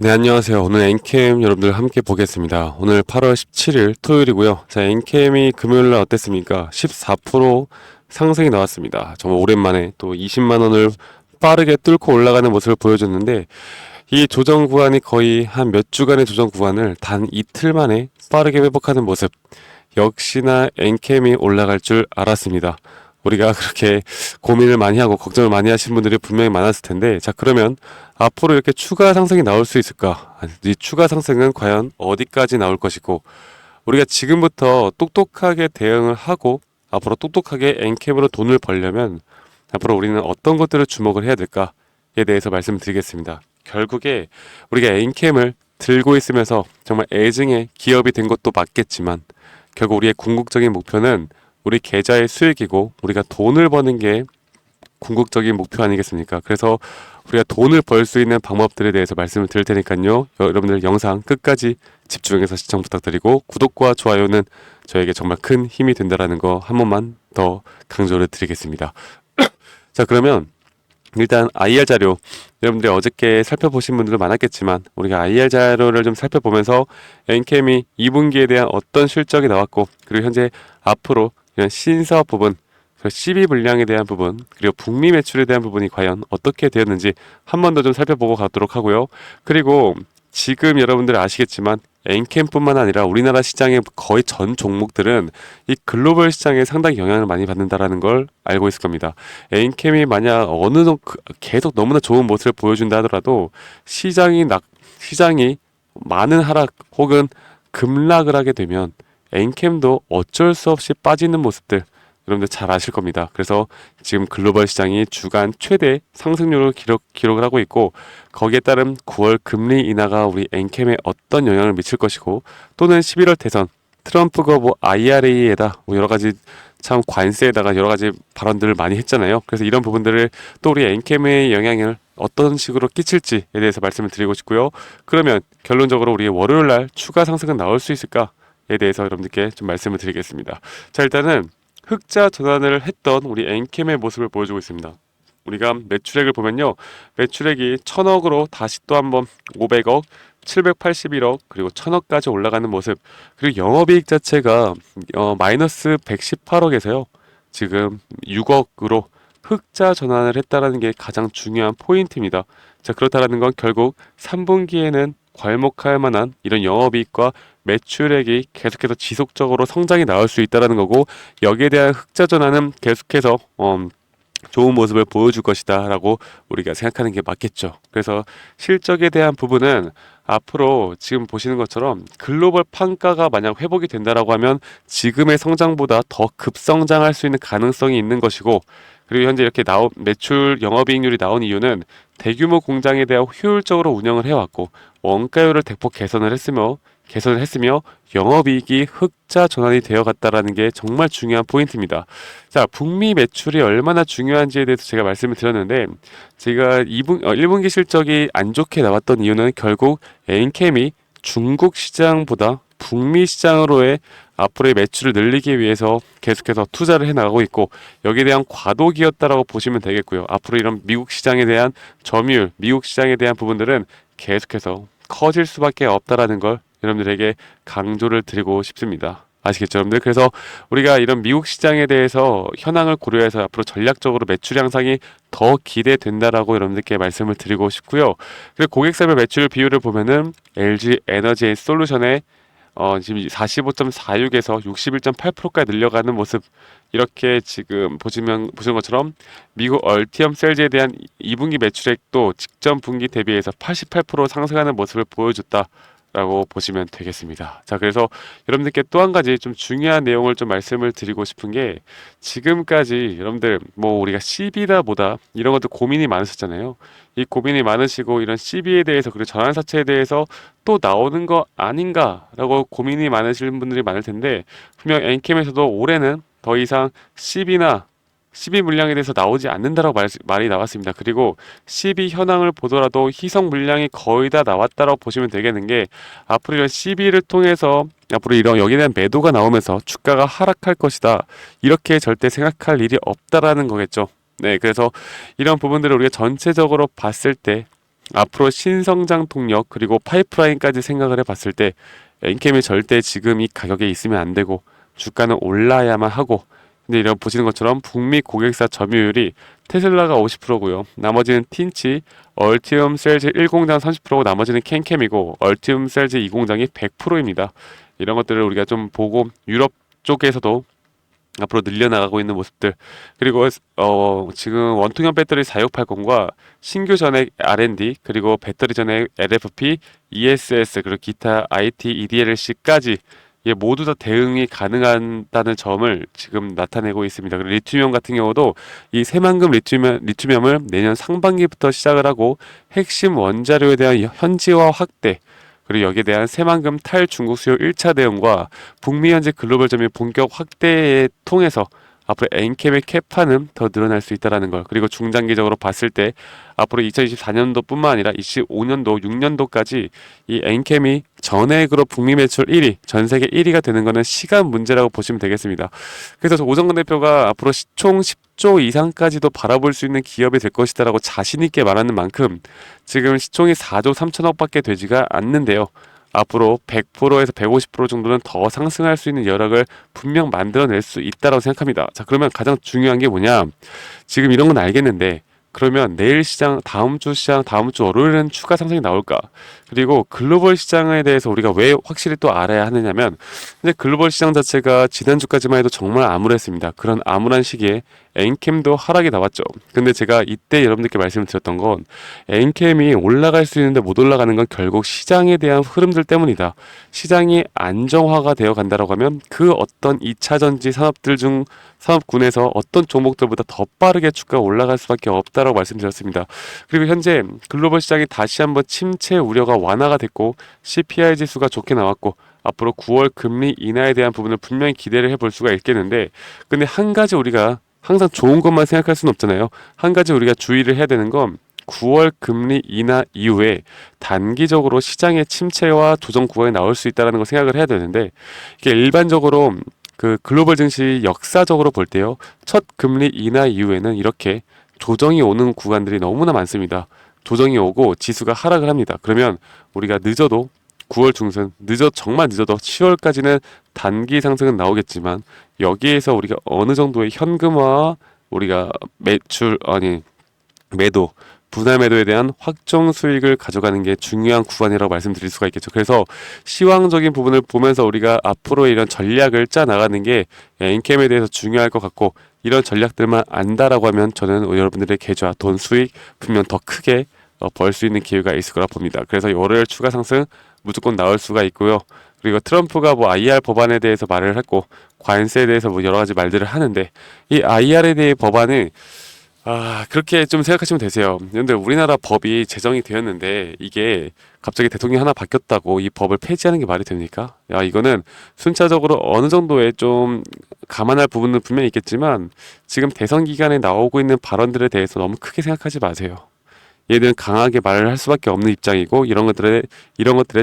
네, 안녕하세요. 오늘 엔캠 여러분들 함께 보겠습니다. 오늘 8월 17일 토요일이고요. 자, 엔캠이 금요일날 어땠습니까? 14% 상승이 나왔습니다. 정말 오랜만에 또 20만 원을 빠르게 뚫고 올라가는 모습을 보여줬는데, 이 조정 구간이 거의 한 몇 주간의 조정 구간을 단 이틀 만에 빠르게 회복하는 모습. 역시나 엔캠이 올라갈 줄 알았습니다. 우리가 그렇게 고민을 많이 하고 걱정을 많이 하신 분들이 분명히 많았을 텐데, 자, 그러면 앞으로 이렇게 추가 상승이 나올 수 있을까? 이 추가 상승은 과연 어디까지 나올 것이고, 우리가 지금부터 똑똑하게 대응을 하고 앞으로 똑똑하게 엔캠으로 돈을 벌려면 앞으로 우리는 어떤 것들을 주목을 해야 될까에 대해서 말씀드리겠습니다. 결국에 우리가 엔캠을 들고 있으면서 정말 애증의 기업이 된 것도 맞겠지만, 결국 우리의 궁극적인 목표는 우리 계좌의 수익이고 우리가 돈을 버는 게 궁극적인 목표 아니겠습니까? 그래서 우리가 돈을 벌 수 있는 방법들에 대해서 말씀을 드릴 테니까요. 여러분들 영상 끝까지 집중해서 시청 부탁드리고, 구독과 좋아요는 저에게 정말 큰 힘이 된다라는 거 한 번만 더 강조를 드리겠습니다. 자, 그러면 일단 IR 자료, 여러분들이 어저께 살펴보신 분들도 많았겠지만 우리가 IR 자료를 좀 살펴보면서 엔캠이 2분기에 대한 어떤 실적이 나왔고, 그리고 현재 앞으로 이런 신사업 부분, CB 물량에 대한 부분, 그리고 북미 매출에 대한 부분이 과연 어떻게 되었는지 한 번 더 좀 살펴보고 가도록 하고요. 그리고 지금 여러분들 아시겠지만 엔캠뿐만 아니라 우리나라 시장의 거의 전 종목들은 이 글로벌 시장에 상당히 영향을 많이 받는다라는 걸 알고 있을 겁니다. 엔캠이 만약 어느 정도 계속 너무나 좋은 모습을 보여준다 하더라도 시장이 많은 하락 혹은 급락을 하게 되면 엔캠도 어쩔 수 없이 빠지는 모습들 여러분들 잘 아실 겁니다. 그래서 지금 글로벌 시장이 주간 최대 상승률을 기록을 하고 있고, 거기에 따른 9월 금리 인하가 우리 엔캠에 어떤 영향을 미칠 것이고, 또는 11월 대선 트럼프가 뭐 IRA에다 뭐 여러 가지 참 관세에다가 여러 가지 발언들을 많이 했잖아요. 그래서 이런 부분들을 또 우리 엔캠의 영향을 어떤 식으로 끼칠지에 대해서 말씀을 드리고 싶고요. 그러면 결론적으로 우리 월요일 날 추가 상승은 나올 수 있을까에 대해서 여러분들께 좀 말씀을 드리겠습니다. 자, 일단은 흑자 전환을 했던 우리 엔캠의 모습을 보여주고 있습니다. 우리가 매출액을 보면요, 매출액이 1000억으로 다시 또 한번 500억, 781억, 그리고 1000억까지 올라가는 모습. 그리고 영업이익 자체가 마이너스 118억에서요 지금 6억으로 흑자 전환을 했다라는 게 가장 중요한 포인트입니다. 자, 그렇다라는 건 결국 3분기에는 괄목할 만한 이런 영업이익과 매출액이 계속해서 지속적으로 성장이 나올 수 있다라는 거고, 여기에 대한 흑자 전환은 계속해서 좋은 모습을 보여줄 것이다 라고 우리가 생각하는 게 맞겠죠. 그래서 실적에 대한 부분은 앞으로 지금 보시는 것처럼 글로벌 판가가 만약 회복이 된다라고 하면 지금의 성장보다 더 급성장할 수 있는 가능성이 있는 것이고, 그리고 현재 이렇게 매출 영업이익률이 나온 이유는 대규모 공장에 대한 효율적으로 운영을 해왔고, 원가율을 대폭 개선을 했으며 영업이익이 흑자 전환이 되어 갔다라는 게 정말 중요한 포인트입니다. 자, 북미 매출이 얼마나 중요한지에 대해서 제가 말씀을 드렸는데, 제가 1분기 실적이 안 좋게 나왔던 이유는 결국 엔캠이 중국 시장보다 북미 시장으로의 앞으로의 매출을 늘리기 위해서 계속해서 투자를 해나가고 있고, 여기에 대한 과도기였다라고 보시면 되겠고요. 앞으로 이런 미국 시장에 대한 점유율, 미국 시장에 대한 부분들은 계속해서 커질 수밖에 없다라는 걸 여러분들에게 강조를 드리고 싶습니다. 아시겠죠, 여러분들? 그래서 우리가 이런 미국 시장에 대해서 현황을 고려해서 앞으로 전략적으로 매출 향상이 더 기대된다라고 여러분들께 말씀을 드리고 싶고요. 그리고 고객사별 매출 비율을 보면은 LG 에너지 솔루션의 지금 45.46에서 61.8%까지 늘려가는 모습, 이렇게 지금 보시는 것처럼 미국 얼티엄 셀즈에 대한 2분기 매출액도 직전 분기 대비해서 88% 상승하는 모습을 보여줬다라고 보시면 되겠습니다. 자, 그래서 여러분들께 또 한 가지 좀 중요한 내용을 좀 말씀을 드리고 싶은 게, 지금까지 여러분들 뭐 우리가 CB다 뭐다 이런 것도 고민이 많으셨잖아요. 이 고민이 많으시고 이런 CB에 대해서, 그리고 전환사채에 대해서 또 나오는 거 아닌가라고 고민이 많으신 분들이 많을 텐데, 분명 엔캠에서도 올해는 더 이상 CB 물량에 대해서 나오지 않는다라고 말이 나왔습니다. 그리고 CB 현황을 보더라도 희석 물량이 거의 다 나왔다라고 보시면 되겠는 게, 앞으로 이런 CB를 통해서 앞으로 이런 여기에 대한 매도가 나오면서 주가가 하락할 것이다, 이렇게 절대 생각할 일이 없다라는 거겠죠. 네, 그래서 이런 부분들을 우리가 전체적으로 봤을 때 앞으로 신성장 동력 그리고 파이프라인까지 생각을 해봤을 때 엔캠이 절대 지금 이 가격에 있으면 안 되고 주가는 올라야만 하고, 근데 이런 보시는 것처럼 북미 고객사 점유율이 테슬라가 50%고요. 나머지는 틴치, 얼티움 셀즈 1공장 30%고 나머지는 캔캠이고 얼티움 셀즈 2공장이 100%입니다. 이런 것들을 우리가 좀 보고 유럽 쪽에서도 앞으로 늘려나가고 있는 모습들, 그리고 지금 원통형 배터리 4680과 신규 전액 R&D 그리고 배터리 전액 LFP, ESS 그리고 기타 IT, EDLC까지 이게 모두 다 대응이 가능하다는 점을 지금 나타내고 있습니다. 그리고 리튬이온 같은 경우도 이 새만금 리튬이온을 내년 상반기부터 시작을 하고 핵심 원자료에 대한 현지화 확대, 그리고 여기에 대한 새만금 탈중국 수요 1차 대응과 북미 현지 글로벌 점유 본격 확대에 통해서 앞으로 엔캠의 캐파는 더 늘어날 수 있다는 걸, 그리고 중장기적으로 봤을 때 앞으로 2024년도뿐만 아니라 25년도, 6년도까지 이 엔캠이 전액으로 북미 매출 1위, 전 세계 1위가 되는 것은 시간 문제라고 보시면 되겠습니다. 그래서 오정근 대표가 앞으로 시총 10조 이상까지도 바라볼 수 있는 기업이 될 것이다라고 자신 있게 말하는 만큼 지금 시총이 4조 3천억밖에 되지가 않는데요. 앞으로 100%에서 150% 정도는 더 상승할 수 있는 여력을 분명 만들어낼 수 있다고 생각합니다. 자, 그러면 가장 중요한 게 뭐냐? 지금 이런 건 알겠는데 그러면 내일 시장, 다음 주 시장, 다음 주 월요일은 추가 상승이 나올까? 그리고 글로벌 시장에 대해서 우리가 왜 확실히 또 알아야 하느냐면, 근데 글로벌 시장 자체가 지난주까지만 해도 정말 암울했습니다. 그런 암울한 시기에 엔캠도 하락이 나왔죠. 근데 제가 이때 여러분들께 말씀을 드렸던 건 엔캠이 올라갈 수 있는데 못 올라가는 건 결국 시장에 대한 흐름들 때문이다. 시장이 안정화가 되어 간다라고 하면 그 어떤 2차전지 산업들 중 산업군에서 어떤 종목들보다 더 빠르게 주가가 올라갈 수밖에 없다라고 말씀드렸습니다. 그리고 현재 글로벌 시장이 다시 한번 침체 우려가 완화가 됐고 CPI 지수가 좋게 나왔고 앞으로 9월 금리 인하에 대한 부분을 분명히 기대를 해볼 수가 있겠는데, 근데 한 가지 우리가 항상 좋은 것만 생각할 수는 없잖아요. 한 가지 우리가 주의를 해야 되는 건 9월 금리 인하 이후에 단기적으로 시장의 침체와 조정 구간이 나올 수 있다는 걸 생각을 해야 되는데, 이게 일반적으로 그 글로벌 증시 역사적으로 볼 때요, 첫 금리 인하 이후에는 이렇게 조정이 오는 구간들이 너무나 많습니다. 조정이 오고 지수가 하락을 합니다. 그러면 우리가 늦어도 9월 중순, 정말 늦어도 10월까지는 단기 상승은 나오겠지만 여기에서 우리가 어느 정도의 현금화, 우리가 매도, 분할 매도에 대한 확정 수익을 가져가는 게 중요한 구간이라고 말씀드릴 수가 있겠죠. 그래서 시황적인 부분을 보면서 우리가 앞으로 이런 전략을 짜 나가는 게 엔캠에 대해서 중요할 것 같고, 이런 전략들만 안다라고 하면 저는 여러분들의 계좌, 돈 수익 분명 더 크게 벌 수 있는 기회가 있을 거라 봅니다. 그래서 월요일 추가 상승 무조건 나올 수가 있고요. 그리고 트럼프가 뭐 IR 법안에 대해서 말을 했고 관세에 대해서 뭐 여러 가지 말들을 하는데, 이 IR에 대해 법안은 그렇게 좀 생각하시면 되세요. 근데 우리나라 법이 제정이 되었는데 이게 갑자기 대통령이 하나 바뀌었다고 이 법을 폐지하는 게 말이 됩니까? 야, 이거는 순차적으로 어느 정도의 좀 감안할 부분은 분명히 있겠지만 지금 대선 기간에 나오고 있는 발언들에 대해서 너무 크게 생각하지 마세요. 얘들은 강하게 말을 할 수밖에 없는 입장이고 이런 것들에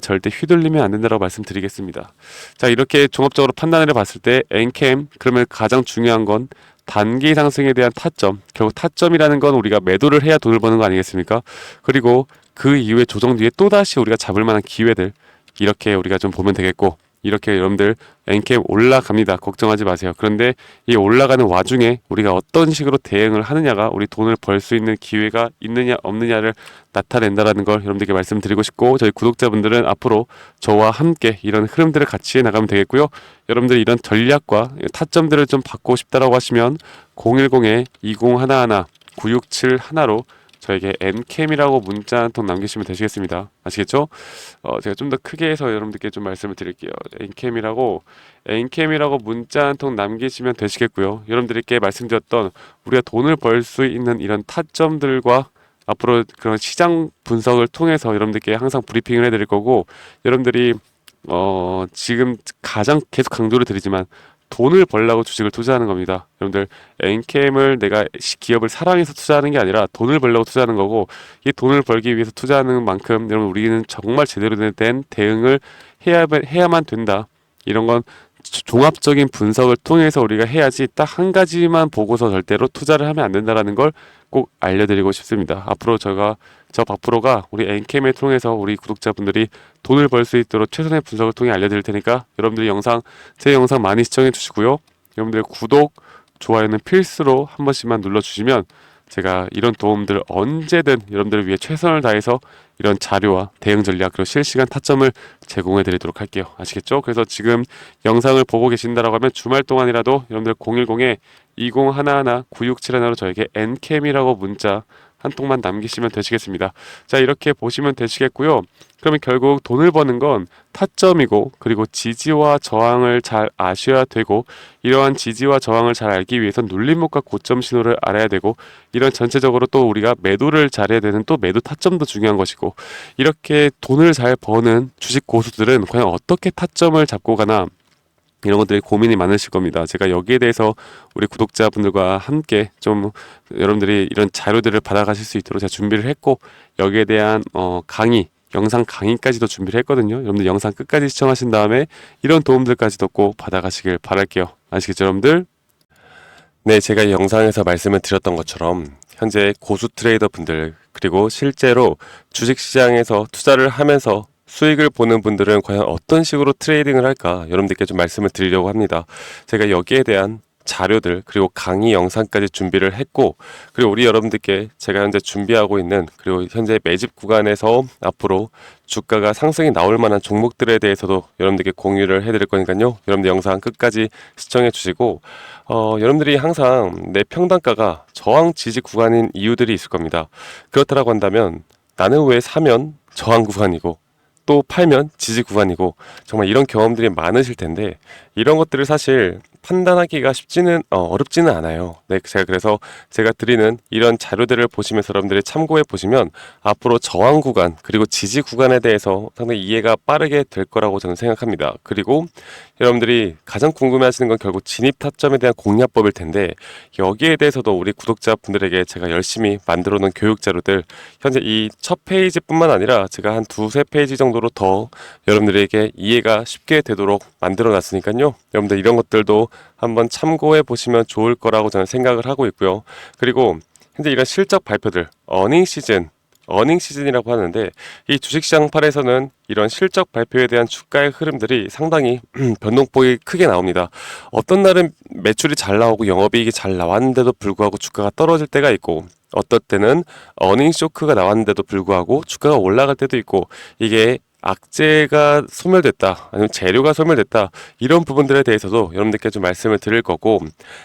절대 휘둘리면 안 된다고 말씀드리겠습니다. 자, 이렇게 종합적으로 판단을 해봤을 때 엔캠, 그러면 가장 중요한 건 단기 상승에 대한 타점, 결국 타점이라는 건 우리가 매도를 해야 돈을 버는 거 아니겠습니까? 그리고 그 이후에 조정 뒤에 또다시 우리가 잡을 만한 기회들, 이렇게 우리가 좀 보면 되겠고, 이렇게 여러분들 엔캠 올라갑니다. 걱정하지 마세요. 그런데 이 올라가는 와중에 우리가 어떤 식으로 대응을 하느냐가 우리 돈을 벌 수 있는 기회가 있느냐 없느냐를 나타낸다라는 걸 여러분들께 말씀드리고 싶고, 저희 구독자분들은 앞으로 저와 함께 이런 흐름들을 같이 나가면 되겠고요. 여러분들이 이런 전략과 타점들을 좀 받고 싶다라고 하시면 010-2011-9671로 저에게 엔캠이라고 문자 한 통 남기시면 되시겠습니다. 아시겠죠? 제가 좀 더 크게 해서 여러분들께 좀 말씀을 드릴게요. 엔캠이라고 문자 한 통 남기시면 되시겠고요. 여러분들께 말씀드렸던 우리가 돈을 벌 수 있는 이런 타점들과 앞으로 그런 시장 분석을 통해서 여러분들께 항상 브리핑을 해드릴 거고, 여러분들이 지금 가장 계속 강조를 드리지만 돈을 벌려고 주식을 투자하는 겁니다. 여러분들 엔캠을 내가 기업을 사랑해서 투자하는 게 아니라 돈을 벌려고 투자하는 거고, 이 돈을 벌기 위해서 투자하는 만큼 여러분 우리는 정말 제대로 된 대응을 해야만 된다. 이런 건 종합적인 분석을 통해서 우리가 해야지 딱 한 가지만 보고서 절대로 투자를 하면 안 된다라는 걸 꼭 알려드리고 싶습니다. 앞으로 저 박프로가 우리 엔캠을 통해서 우리 구독자분들이 돈을 벌 수 있도록 최선의 분석을 통해 알려드릴 테니까 여러분들이 제 영상 많이 시청해 주시고요. 여러분들 구독, 좋아요는 필수로 한 번씩만 눌러주시면 제가 이런 도움들 언제든 여러분들을 위해 최선을 다해서 이런 자료와 대응 전략 그리고 실시간 타점을 제공해 드리도록 할게요. 아시겠죠? 그래서 지금 영상을 보고 계신다라고 하면 주말 동안이라도 여러분들 010에 2011-9671로 저에게 NCAM이라고 문자 한 통만 남기시면 되시겠습니다. 자, 이렇게 보시면 되시겠고요. 그러면 결국 돈을 버는 건 타점이고 그리고 지지와 저항을 잘 아셔야 되고 이러한 지지와 저항을 잘 알기 위해서 눌림목과 고점 신호를 알아야 되고 이런 전체적으로 또 우리가 매도를 잘해야 되는 또 매도 타점도 중요한 것이고 이렇게 돈을 잘 버는 주식 고수들은 과연 어떻게 타점을 잡고 가나 이런 것들이 고민이 많으실 겁니다. 제가 여기에 대해서 우리 구독자분들과 함께 좀 여러분들이 이런 자료들을 받아가실 수 있도록 제가 준비를 했고 여기에 대한 영상 강의까지도 준비를 했거든요. 여러분들 영상 끝까지 시청하신 다음에 이런 도움들까지도 꼭 받아가시길 바랄게요. 아시겠죠, 여러분들? 네, 제가 영상에서 말씀을 드렸던 것처럼 현재 고수 트레이더 분들 그리고 실제로 주식시장에서 투자를 하면서 수익을 보는 분들은 과연 어떤 식으로 트레이딩을 할까 여러분들께 좀 말씀을 드리려고 합니다. 제가 여기에 대한 자료들 그리고 강의 영상까지 준비를 했고 그리고 우리 여러분들께 제가 현재 준비하고 있는 그리고 현재 매집 구간에서 앞으로 주가가 상승이 나올 만한 종목들에 대해서도 여러분들께 공유를 해드릴 거니까요. 여러분들 영상 끝까지 시청해 주시고 여러분들이 항상 내 평단가가 저항 지지 구간인 이유들이 있을 겁니다. 그렇다라고 한다면 나는 왜 사면 저항 구간이고 또 팔면 지지 구간이고 정말 이런 경험들이 많으실 텐데 이런 것들을 사실 판단하기가 어렵지는 않아요. 네, 그래서 제가 드리는 이런 자료들을 보시면서 여러분들이 참고해 보시면 앞으로 저항 구간 그리고 지지 구간에 대해서 상당히 이해가 빠르게 될 거라고 저는 생각합니다. 그리고 여러분들이 가장 궁금해하시는 건 결국 진입 타점에 대한 공략법일 텐데 여기에 대해서도 우리 구독자분들에게 제가 열심히 만들어 놓은 교육 자료들 현재 이 첫 페이지뿐만 아니라 제가 한 두세 페이지 정도로 더 여러분들에게 이해가 쉽게 되도록 만들어 놨으니까요. 여러분들 이런 것들도 한번 참고해 보시면 좋을 거라고 저는 생각을 하고 있고요. 그리고 현재 이런 실적 발표들 어닝 시즌이라고 하는데 이 주식시장 팔에서는 이런 실적 발표에 대한 주가의 흐름들이 상당히 변동폭이 크게 나옵니다. 어떤 날은 매출이 잘 나오고 영업이익이 잘 나왔는데도 불구하고 주가가 떨어질 때가 있고 어떨 때는 어닝 쇼크가 나왔는데도 불구하고 주가가 올라갈 때도 있고 이게 악재가 소멸됐다 아니면 재료가 소멸됐다 이런 부분들에 대해서도 여러분들께 좀 말씀을 드릴 거고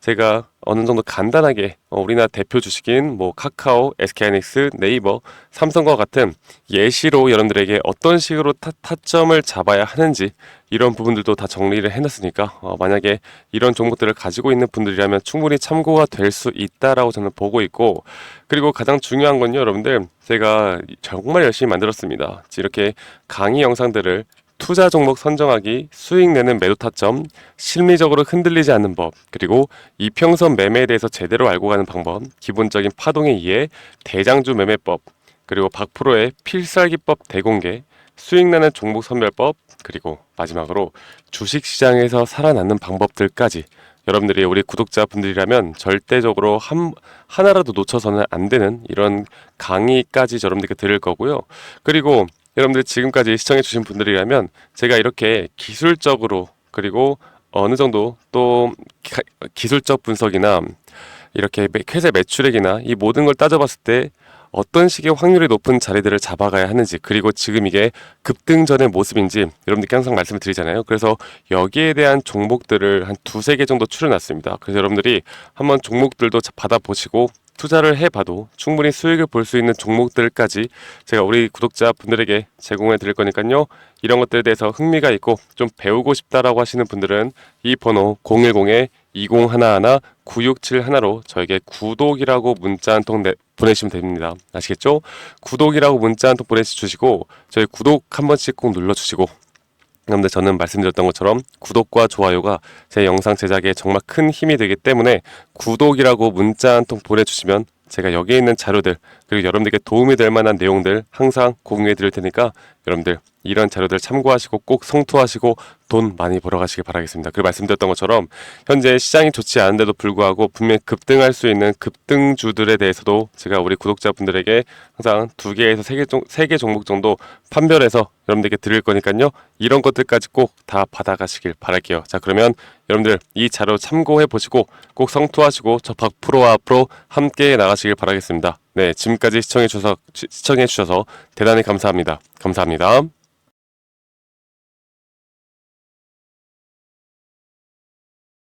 제가 어느 정도 간단하게 우리나라 대표 주식인 카카오, SK하이닉스, 네이버, 삼성과 같은 예시로 여러분들에게 어떤 식으로 타점을 잡아야 하는지 이런 부분들도 다 정리를 해놨으니까 만약에 이런 종목들을 가지고 있는 분들이라면 충분히 참고가 될 수 있다라고 저는 보고 있고 그리고 가장 중요한 건요 여러분들 제가 정말 열심히 만들었습니다. 이렇게 강의 영상들을 투자 종목 선정하기, 수익 내는 매도 타점, 심리적으로 흔들리지 않는 법, 그리고 이평선 매매에 대해서 제대로 알고 가는 방법, 기본적인 파동의 이해, 대장주 매매법, 그리고 박프로의 필살기법 대공개, 수익 내는 종목 선별법, 그리고 마지막으로 주식시장에서 살아남는 방법들까지 여러분들이 우리 구독자분들이라면 절대적으로 하나라도 놓쳐서는 안 되는 이런 강의까지 여러분들께 드릴 거고요. 그리고 여러분들 지금까지 시청해주신 분들이라면 제가 이렇게 기술적으로 그리고 어느 정도 또 기술적 분석이나 이렇게 회사 매출액이나 이 모든 걸 따져봤을 때 어떤 식의 확률이 높은 자리들을 잡아가야 하는지 그리고 지금 이게 급등 전의 모습인지 여러분들께 항상 말씀을 드리잖아요. 그래서 여기에 대한 종목들을 한 두세 개 정도 추려놨습니다. 그래서 여러분들이 한번 종목들도 받아보시고 투자를 해봐도 충분히 수익을 볼 수 있는 종목들까지 제가 우리 구독자분들에게 제공해 드릴 거니까요. 이런 것들에 대해서 흥미가 있고 좀 배우고 싶다라고 하시는 분들은 이 번호 010-2011-9671로 저에게 구독이라고 문자 한 통 보내시면 됩니다. 아시겠죠? 구독이라고 문자 한 통 보내주시고 저희 구독 한 번씩 꼭 눌러주시고 그런데 저는 말씀드렸던 것처럼 구독과 좋아요가 제 영상 제작에 정말 큰 힘이 되기 때문에 구독이라고 문자 한 통 보내주시면 제가 여기에 있는 자료들 그리고 여러분들께 도움이 될 만한 내용들 항상 공유해 드릴 테니까 여러분들 이런 자료들 참고하시고 꼭 성투하시고 돈 많이 벌어가시길 바라겠습니다. 그리고 말씀드렸던 것처럼 현재 시장이 좋지 않은데도 불구하고 분명히 급등할 수 있는 급등주들에 대해서도 제가 우리 구독자분들에게 항상 2개에서 3개 종목 정도 판별해서 여러분들께 드릴 거니까요. 이런 것들까지 꼭 다 받아가시길 바랄게요. 자, 그러면 여러분들 이 자료 참고해 보시고 꼭 성투하시고 저 박프로와 앞으로 함께 나가시길 바라겠습니다. 네, 지금까지 시청해 주셔서 대단히 감사합니다. 감사합니다.